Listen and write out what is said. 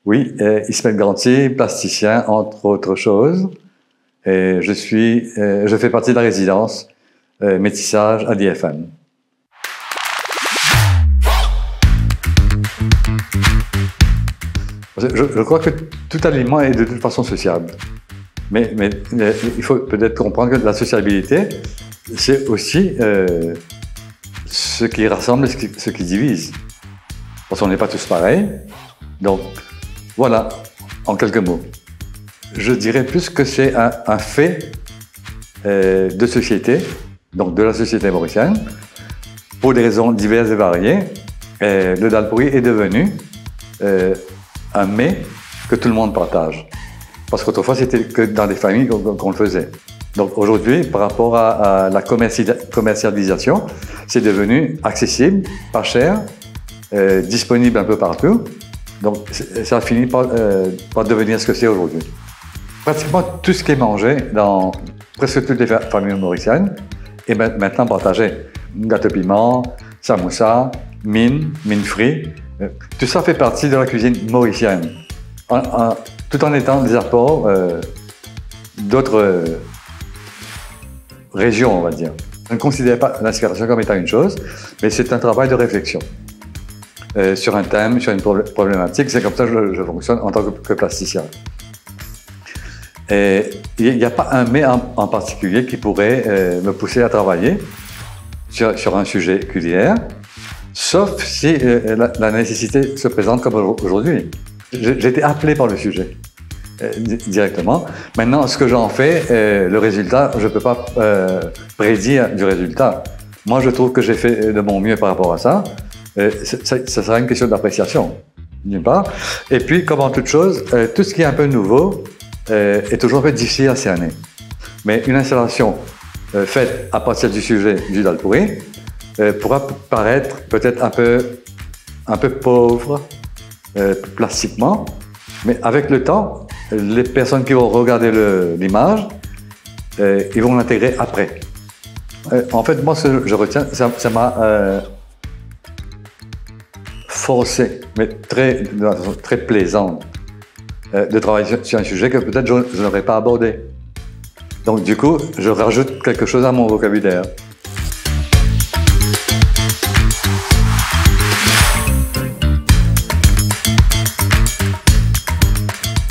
Oui, Ismaël Granty, plasticien, entre autres choses. Et je fais partie de la résidence métissage à l'IFM. Je crois que tout aliment est de toute façon sociable. Mais il faut peut-être comprendre que la sociabilité, c'est aussi ce qui rassemble et ce qui divise. Parce qu'on n'est pas tous pareils. Donc, voilà, en quelques mots. Je dirais plus que c'est un fait de société, donc de la société mauricienne, pour des raisons diverses et variées. Le dalpuri est devenu un mets que tout le monde partage. Parce qu'autrefois, c'était que dans des familles qu'on le faisait. Donc aujourd'hui, par rapport à la commercialisation, c'est devenu accessible, pas cher, disponible un peu partout. Donc ça a fini par devenir ce que c'est aujourd'hui. Pratiquement tout ce qui est mangé dans presque toutes les familles mauriciennes est maintenant partagé. Gâteau piment, samoussa, mine frit, tout ça fait partie de la cuisine mauricienne. Tout en étant des apports d'autres régions, on va dire. Je ne considère pas l'inspiration comme étant une chose, mais c'est un travail de réflexion sur un thème, sur une problématique. C'est comme ça que je fonctionne en tant que plasticien. Et il n'y a pas un mets en particulier qui pourrait me pousser à travailler sur un sujet culinaire, sauf si la nécessité se présente comme aujourd'hui. J'ai été appelé par le sujet directement. Maintenant, ce que j'en fais, le résultat, je ne peux pas prédire du résultat. Moi, je trouve que j'ai fait de mon mieux par rapport à ça. Ça sera une question d'appréciation, d'une part. Et puis, comme en toute chose, tout ce qui est un peu nouveau est toujours un peu difficile à cerner. Mais une installation faite à partir du sujet du dalpuri pourra paraître peut-être un peu pauvre, plastiquement, mais avec le temps, les personnes qui vont regarder l'image, ils vont l'intégrer après. En fait, moi, ce que je retiens, ça m'a forcé, mais de façon très plaisante, de travailler sur un sujet que peut-être je n'aurais pas abordé. Donc, du coup, je rajoute quelque chose à mon vocabulaire.